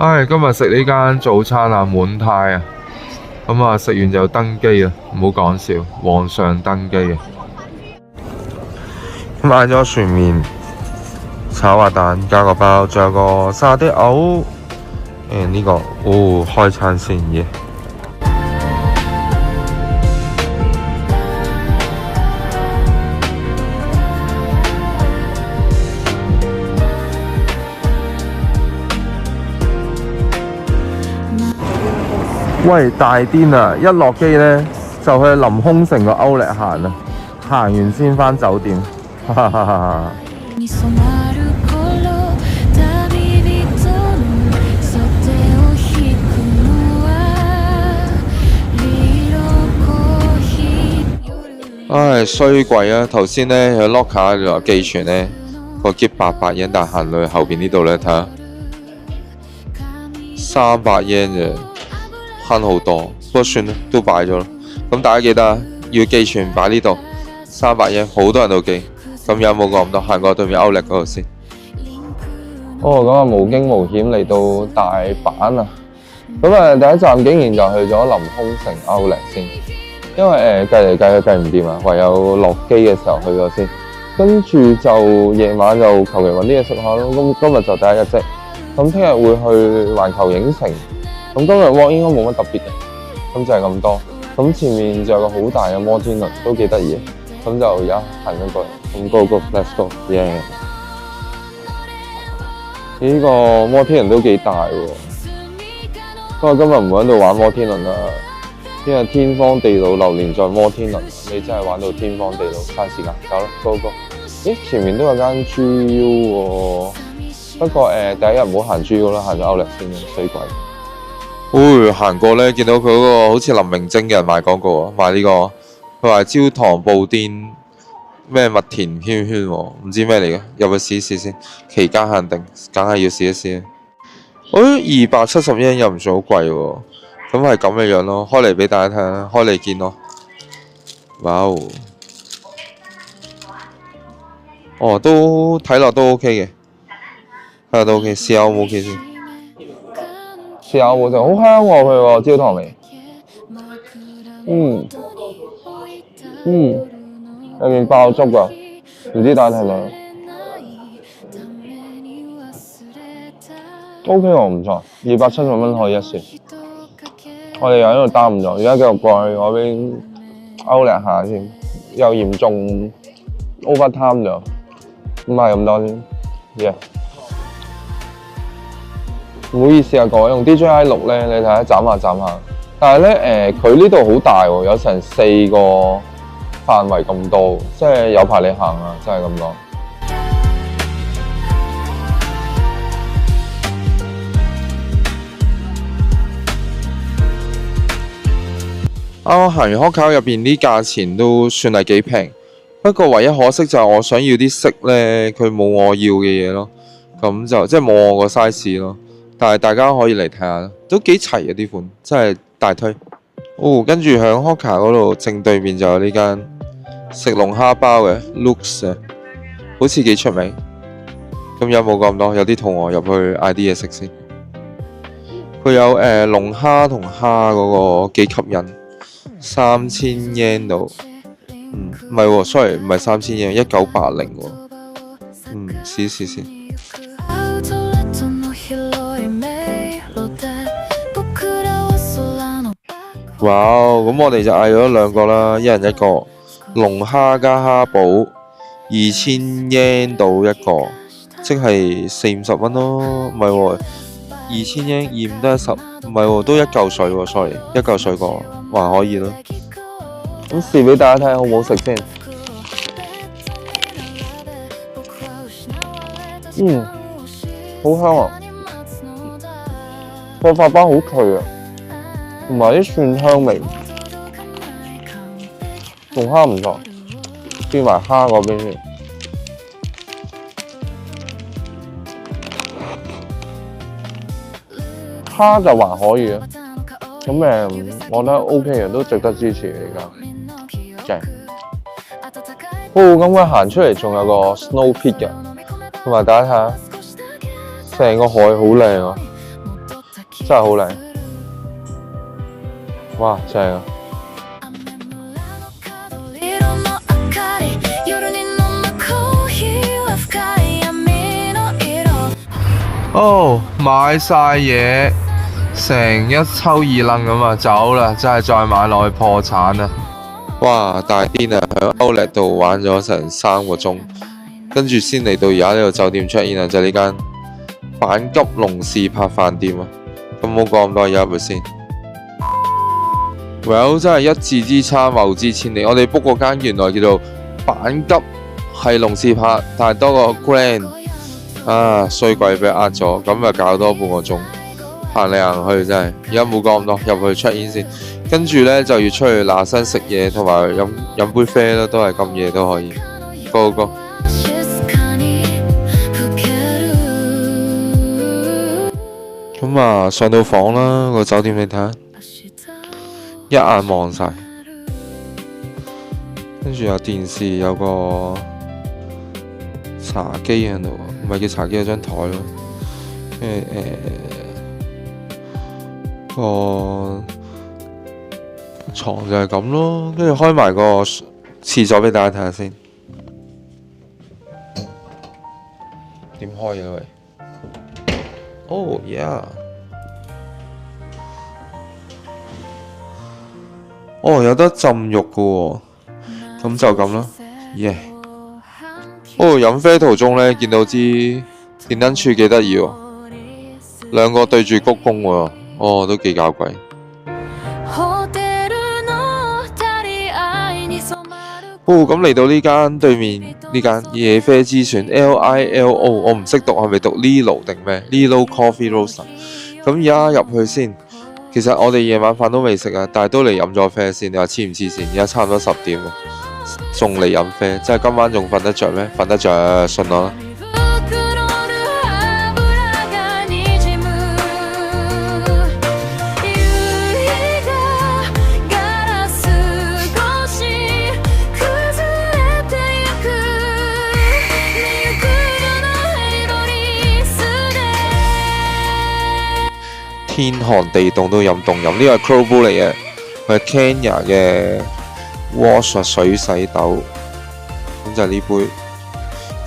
唉，今日食呢間早餐啊，滿泰啊，咁啊食完就登機啊，唔好講笑，皇上登機啊！買咗船麵、炒滑蛋加個包，仲有個沙爹牛。呢個開餐先嘅。喂，大癲啊！一落機呢，就去臨空城個歐力行啊，行完先返酒店。哈哈哈哈！唉，衰鬼啊！頭先呢，喺 locker 度寄存呢個篋800yen，但行去後邊呢度呢，睇下300 yen 啫，慳好多。不過算啦，都擺咗啦。咁大家記得啊，要寄存擺呢度300 yen，好多人都寄。咁有冇講咁多？行過對面歐力嗰度先。咁啊無驚無險嚟到大阪啊！咁啊第一站竟然就去咗臨空城歐力先。因為計嚟計去計唔掂啊，唯有落機嘅時候去咗先，跟住就夜晚就求其揾啲嘢食下咯。咁今日就第一日啫，咁聽日會去環球影城。咁今日 walk 應該冇乜特別嘅，咁就係咁多。咁前面就有個好大嘅摩天輪，都幾得意嘅。咁就而家行緊過嚟，咁 go，let's go，耶！呢個摩天輪都幾大喎，不過今日唔會喺度玩摩天輪啦。因為天荒地老流連在摩天輪，你真係玩到天荒地老，嘥時間，走啦，go go！咦，前面都有間 GU 喎，不過第一日唔好行 GU 啦，行咗歐力先啦，水鬼。行過呢，見到佢嗰個好似林明晶嘅人賣廣告啊，賣呢個，佢話焦糖布甸咩麥田圈圈喎，唔知咩嚟嘅，入去試一試先，期間限定，梗係要試一試。270 yen又唔算好貴喎。咁係咁嘅樣咯，開嚟俾大家睇下，開嚟見咯。哇都睇落都 OK 嘅，睇落都 OK， 試下 O 唔 OK 先。試下冇食，好香喎佢個焦糖味。入面爆汁㗎，唔知大家睇唔睇？OK 喎，唔錯，270蚊可以一試。我哋又喺度耽誤咗，而家繼續過去嗰邊歐力下先，又嚴重 overtime 咗，唔係咁多先。唔好意思啊，各位用 DJI 6咧，你睇下斬下，但係咧佢呢度好大喎，有成4個範圍咁多，即係有排你行啊，真係咁講。啱行完Hoka入邊啲價錢都算係幾平，不過唯一可惜就係我想要啲色呢，佢冇我要嘅嘢咯，咁就即係冇我個 size 咯。但係大家可以嚟睇下，都幾齊嘅啲款，真係大推。跟住喺Hoka嗰度正對面就有呢間食龍蝦包嘅 Lux 啊，好似幾出名。咁有冇咁多？有啲肚餓，入去嗌啲嘢食先。佢有龍蝦同蝦嗰個幾吸引。3000 yen 度，唔係喎 ，sorry， 唔係3000 yen， 1980喎，試試先。哇，咁我哋就嗌咗2個啦，一人一個，龍蝦加蝦堡，2000 yen 到一個，即係40-50蚊咯，唔係喎，2000 yen 2、5得10，唔係喎，都一嚿水喎 ，sorry， 一嚿水果。還可以咯，咁試俾大家睇好唔好食先。好香啊！個發包好脆啊，同埋啲蒜香味，龍蝦唔錯，轉埋蝦嗰邊先。蝦就還可以啊。咁我覺得 OK 嘅，都值得支持嘅而家。正。咁佢行出嚟仲有個 Snow Peak 嘅，同埋大家睇下，成個海好靚啊！真係好靚。哇，正啊！哦，買晒嘢，成一抽二掕咁啊，走啦！真係再買落去破產啦！哇，大癲啊！喺Outlet度玩咗成3個鐘，跟住先嚟到而家呢個酒店check in啊，就係呢間阪急龍氏柏飯店啊。咁冇講咁多，而家入去先。Well， 真係一字之差，謬之千里。我哋 book 嗰間原來叫做阪急，係龍氏柏，但係多個 Grand。啊，衰鬼俾呃咗，咁就搞多半個鐘，行嚟行去真係。而家冇講咁多，入去 check in先，跟住呢就要出去嗱聲食嘢，同埋飲杯啡啦，都係咁夜都可以。Go go！咁啊，上到房啦，個酒店你睇下，一眼望晒，跟住有電視，有個茶几喺度，唔係叫茶几，有張台咯。跟住個床就係咁咯，跟住開埋個廁所俾大家睇下先。點開嘅喂？Oh yeah！ 哦，有得浸浴嘅喎，咁就咁啦。耶！哦，飲啡途中呢，見到支電燈柱幾得意喎，兩個對住鞠躬喎，哦，都幾搞鬼。哦，咁嚟到呢間對面呢間野啡之選 LILO， 我唔識讀，係咪讀 Lilo 定咩 ？Lilo Coffee Roaster。咁而家入去先。其實我哋夜晚飯都未食啊，但係都嚟飲咗啡先。你話黐唔黐線？而家差唔多10點喎，仲嚟飲啡，即係今晚仲瞓得着咩？瞓得着，信我啦。天寒地凍都飲凍飲，呢個係 Crow Brew 嚟嘅，佢係 Kenya 嘅 Wash 水洗豆，咁就係呢杯。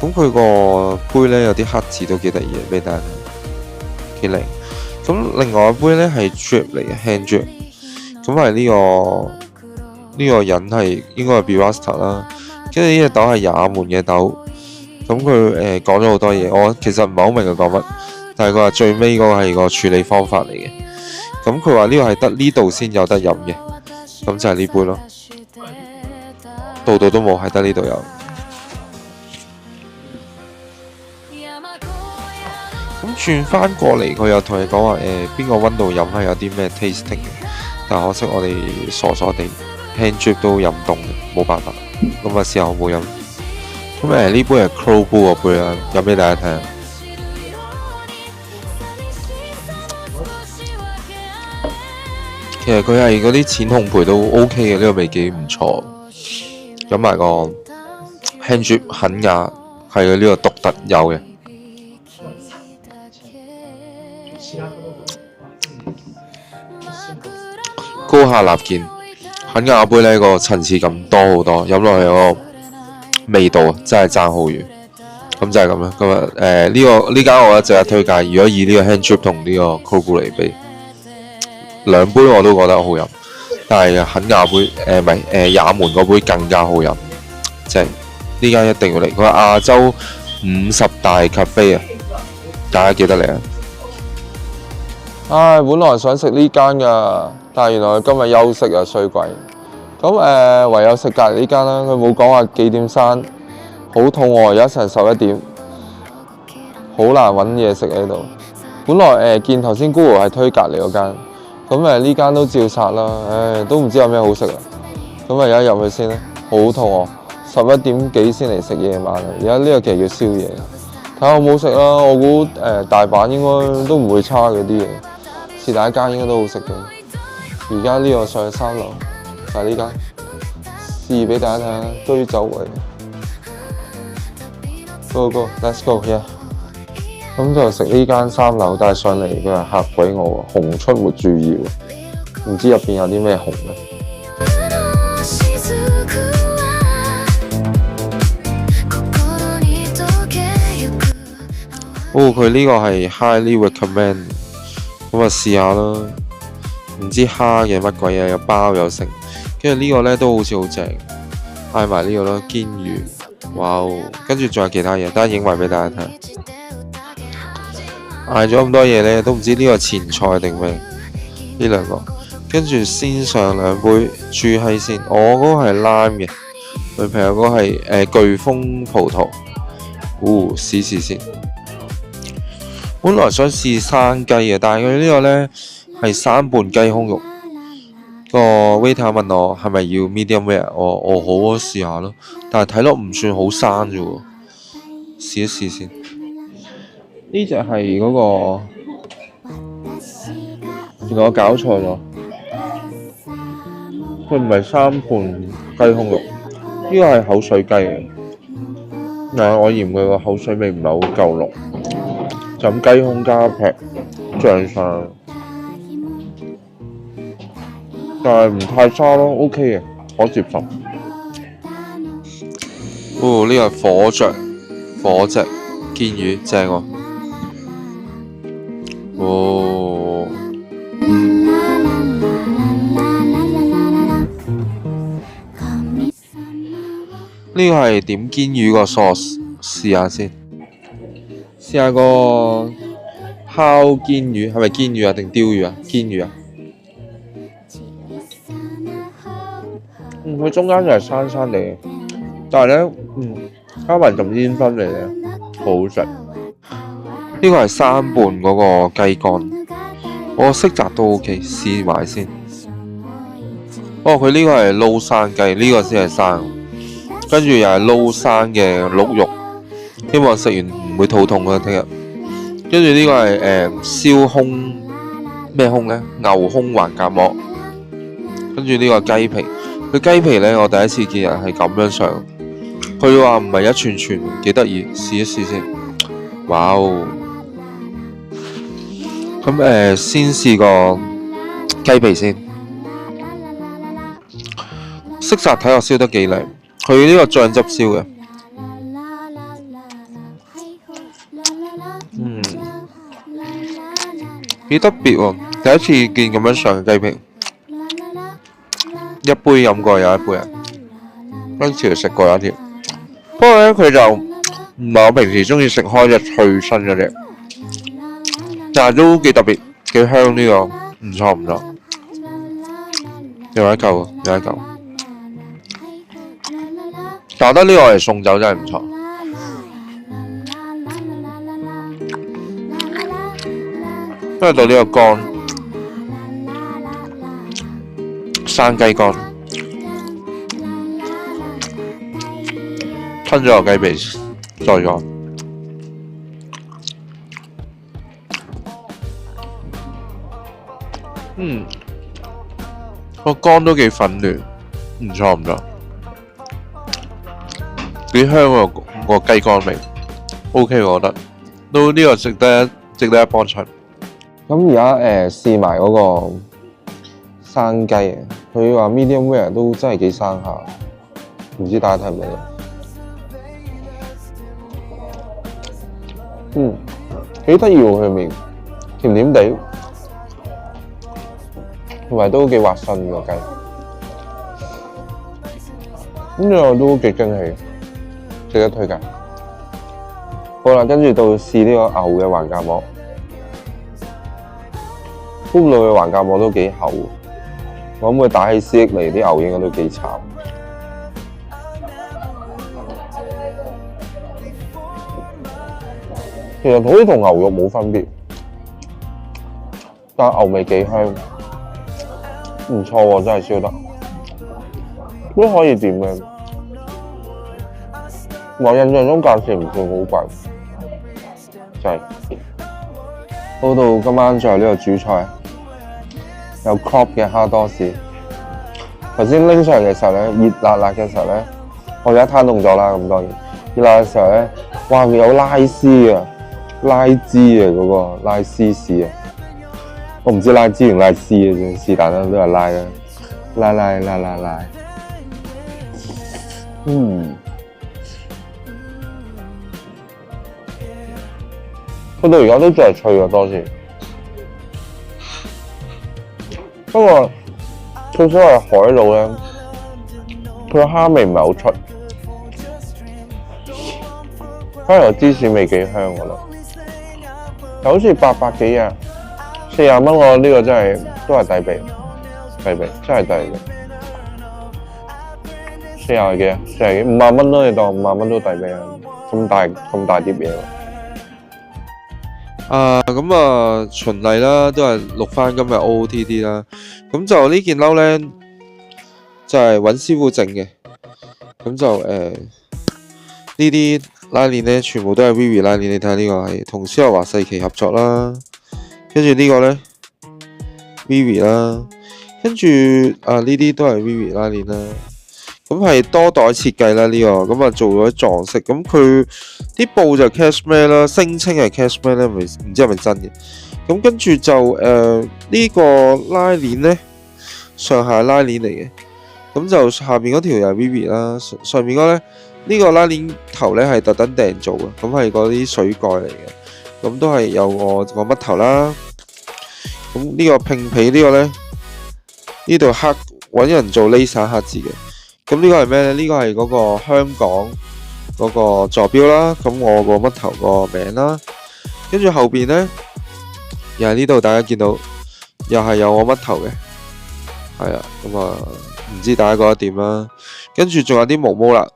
咁佢個杯呢，有啲黑字都幾得意嘅，俾大家睇，幾靚。咁另外一杯呢係 drip 嚟嘅 hand drip，咁係呢個人係應該係 Barista 啦，跟住呢隻豆係也門嘅豆，咁佢講咗好多嘢，我其實唔係好明佢講乜。但係佢話最尾嗰個係個處理方法嚟嘅，咁佢話呢個係得呢度先有得飲嘅，咁就係呢杯咯，度度都冇，係得呢度有。咁轉翻過嚟，佢又同你講話邊個溫度飲係有啲咩 tasting 嘅，但係可惜我哋傻傻地 hand drip 都飲凍嘅，冇辦法，咁啊試下好冇飲。咁呢杯係 Crow Brew 個杯啦，飲俾大家睇下。其實佢係嗰啲淺烘焙都 OK 嘅，呢個味幾唔錯。飲埋個 hand drip 肯亞係佢呢個獨特有嘅。高下立見，肯亞杯呢個層次感多好多，飲落去個味道真係爭好遠。咁就係咁啦。咁啊呢間我一直係推介。如果以呢個 hand drip 同呢個 Crow Brew 嚟比，兩杯我都覺得好飲，但係肯亞杯唔係也門嗰杯更加好飲，即係呢間一定要嚟。佢話亞洲50大咖啡啊，大家記得嚟啊！唉，本來想食呢間噶，但係原來佢今日休息啊，衰鬼。咁唯有食隔離呢間啦。佢冇講話幾點閂，好肚餓，而家成11點，好難揾嘢食喺度。本來見頭先 Google 係推隔離嗰間。咁呢間都照殺啦，唉，都唔知有咩好食啊！咁而家入去先啦，好肚餓，11點幾先嚟食夜晚啊！而家呢個期叫宵夜，睇下好唔好食啦。我估大阪應該都唔會差嘅啲嘢，是但一間應該都好食嘅。而家呢個上去3樓，就係呢間，試俾大家睇下，居酒屋。Go go，let's go，yeah。咁就食呢間3樓帶上嚟嘅嚇鬼我喎，紅出沒注意喎，唔知入邊有啲咩紅咧。佢呢個係 highly recommend， 咁啊試下啦。唔知蝦嘅乜鬼嘢，有包有食。跟住呢個呢都好似好正，嗌埋呢個咯，堅魚，哇！跟住仲有其他嘢，等下影埋俾大家睇。嗌咗咁多嘢呢，都唔知呢個前菜定咩？呢兩個，跟住先上2杯豬閪先。我嗰個係 lime 嘅，女朋友嗰個係颶風葡萄。試先。本來想試生雞嘅，但係佢呢個呢係3瓣雞胸肉。個 waiter 問我係咪要 medium rare， 我好試下咯。但係睇落唔算好生啫喎，試一試先。呢隻係嗰個，原來我搞錯咗，佢唔係3盤雞胸肉，呢個係口水雞嘅。但係我嫌佢個口水味唔係好夠濃，就咁雞胸加劈醬上，但係唔太沙咯 ，OK 嘅，可接受。呢個係火隻堅魚，正喎。呢個係點堅魚個 sauce， 試下先。試下個烤堅魚，係咪堅魚啊定鯛魚啊？堅魚啊。佢中間就係生生地，但係呢，加埋陣煙燻嚟嘅，好食。呢個係3瓣嗰個雞肝，我色澤都 OK， 試埋先。佢呢個係撈生雞，呢個先係生，跟住又係撈生嘅鹿肉，希望食完唔會肚痛啊！聽日。跟住呢個係燒胸咩胸呢？牛胸橫膈膜，跟住呢個雞皮。佢雞皮呢，我第一次見人係咁樣上，佢話唔係一串串，幾得意，試一試先。哇哦！咁先試個雞皮先，色澤睇落燒得幾靚，佢呢個醬汁燒嘅，幾特別喎！第一次見咁樣上嘅雞皮，一杯飲過有一杯啊，跟住食過有一條，不過呢，佢就唔係我平時中意食開隻脆身嗰隻。但係都幾特別，幾香呢個，唔錯。有一嚿。但我覺得呢個嚟送酒真係唔錯。跟住到呢個肝，生雞肝，吞咗個雞皮，再咗。個肝都幾粉嫩，唔錯，幾香喎個雞肝味 ，OK 我覺得，都呢個值得一幫襯。咁而家試埋嗰個生雞啊，佢話 medium rare 都真係幾生下，唔知大家睇唔睇到？幾得意喎佢味，甜甜地。同埋都幾滑身個雞，咁呢個都幾驚喜，值得推介。好啦，跟住到試呢個牛嘅橫膈膜，咕嚕嘅橫膈膜都幾厚，我諗佢打起思噎嚟，啲牛應該都幾慘。其實好似同牛肉冇分別，但係牛味幾香。唔錯喎，真係燒得都可以點嘅。我印象中價錢唔算好貴，就係到今晚最後呢個主菜，有 crop 嘅蝦多士。頭先拎上嚟嘅時候咧，熱辣辣嘅時候咧，我而家攤凍咗啦，咁當然熱辣嘅時候咧，哇！佢有拉絲啊，拉枝啊嗰個拉絲士啊，我唔知拉枝定拉絲嘅啫，是但啦，都係拉啦，拉。去到而家都仲係脆嘅多士，不過佢所謂海露咧，佢個蝦味唔係好出，反而個芝士味幾香我覺得，又好似800幾啊，40蚊我呢個真係都係抵俾，真係抵嘅。40幾啊，40幾5萬蚊咯，你當5萬蚊都抵俾啊！咁大碟嘢喎。咁啊，循例啦，都係錄翻今日 OOTD 啦。咁就呢件褸咧，就係揾師傅整嘅。咁就呢啲拉鏈咧，全部都係 Vivi 拉鏈。你睇下呢個係同施樂華世奇合作啦。跟住呢個咧 Vivi 啦，跟住呢啲都係 Vivi 拉鏈啦。咁係多袋設計啦呢個，咁啊做咗撞色，咁佢啲布就 cashmere 啦，聲稱係 cashmere 咧，唔知係咪真嘅。咁跟住就呢個拉鏈咧，上下拉鏈嚟嘅，咁就下邊嗰條又係 Vivi 啦，上面嗰咧呢個拉鏈頭咧係特登訂做嘅，咁係嗰啲水蓋嚟嘅，咁都係有我個乜頭啦。咁呢個拼皮呢個咧，呢度黑揾人做 laser 黑字嘅。咁呢個係咩咧？呢個係嗰個香港嗰個座標啦，咁我個乜頭個名啦，跟住後邊咧又係呢度，大家見到又係有我乜頭嘅，係啊，咁啊唔知大家覺得點啦？跟住仲有啲毛毛啦，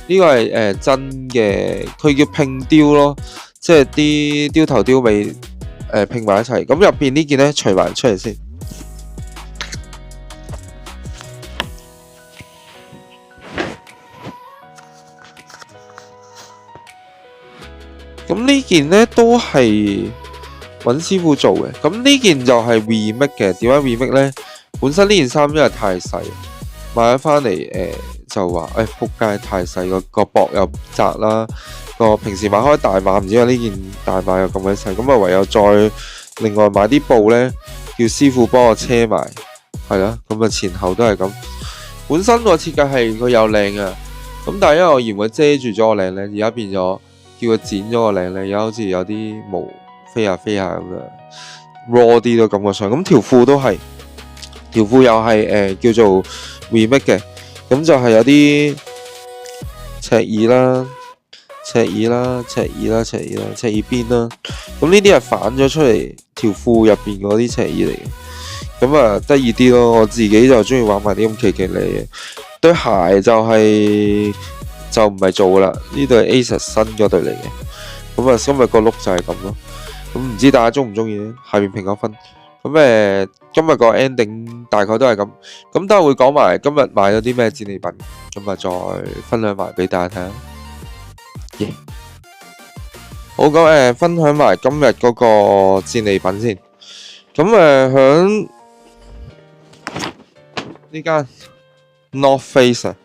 呢個係真嘅，佢叫拼雕咯，即係啲雕頭雕尾拼埋一齊。咁入邊呢件咧除埋出嚟先。咁呢件咧都係揾師傅做嘅，咁呢件就係 remake 嘅。點解 remake 咧？本身呢件衫因為太細，買咗翻嚟就話仆街太細，個膊又窄啦，個平時買開大碼，唔知點解呢件大碼又咁鬼細，咁啊唯有再另外買啲布咧，叫師傅幫我車埋，係啦，咁啊前後都係咁。本身個設計係佢有領啊，咁但係因為我嫌佢遮住咗個領咧，而家變咗。叫佢剪咗個領咧，而家好似有啲毛飛下咁樣 raw 啲都感覺上。咁條褲都係，條褲又係叫做 remake 嘅，咁就係有啲赤耳啦、赤耳邊啦。咁呢啲係反咗出嚟條褲入邊嗰啲赤耳嚟嘅，咁啊得意啲咯。我自己就中意玩埋啲咁奇奇嚟嘅。對鞋就唔係做噶啦，呢對係 Asics 新嗰對嚟嘅，咁啊今日個 look 就係咁咯，咁唔知大家中唔中意咧？下面評個分，咁今日個 ending 大概都係咁，咁都係會講埋今日買咗啲咩戰利品，咁啊再分享埋俾大家睇下。耶！好咁分享埋今日嗰個戰利品先，咁響呢間 North Face 啊。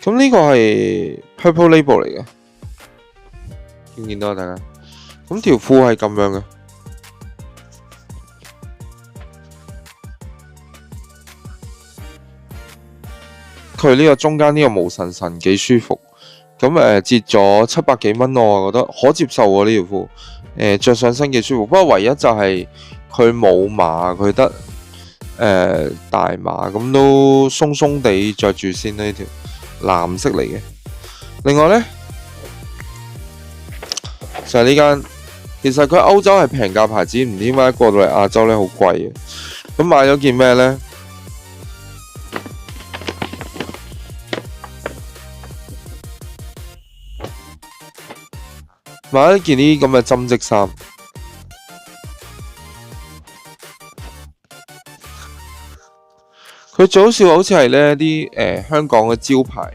咁呢個係 Purple Label 嚟嘅，見唔見到啊大家？咁條褲係咁樣嘅，佢呢個中間呢個毛神神幾舒服，咁折咗700幾蚊，我覺得可接受喎呢條褲，着上身幾舒服。不過唯一就係佢冇碼，佢得大碼，咁都鬆鬆地着住先呢條。藍色嚟嘅，另外呢，就係呢間，其實佢歐洲係平價牌子，唔知點解過到嚟亞洲呢好貴嘅。咁買咗件咩呢？買咗件呢啲咁嘅針織衫，佢最好笑好似係呢啲香港嘅招牌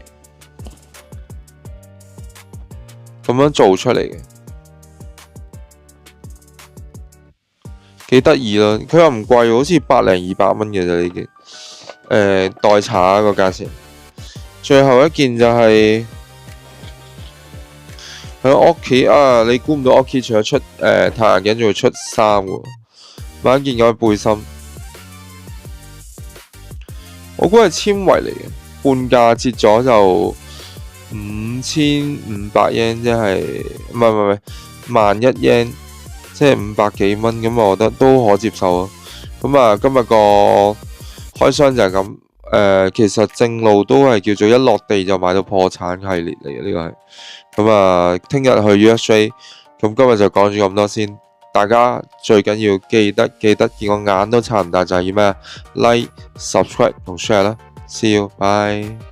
咁樣做出嚟嘅，幾得意咯！佢又唔貴，好似100零200蚊嘅啫呢件，代查個價錢。最後一件就係喺屋企啊，你估唔到屋企除咗出太陽鏡，仲會出衫喎，買一件咁嘅背心，我估係纖維嚟嘅，半價折咗就5500yen，即係唔係11000，即係500幾蚊，咁我覺得都可接受啊。咁啊，今日個開箱就係咁。其實正路都係叫做一落地就買到破產系列嚟嘅，呢個係。咁啊，聽日去 USJ，咁今日就講住咁多先。大家最緊要記得見我眼都撐唔大，就係要咩？Like、subscribe 同 share 啦。See you，bye。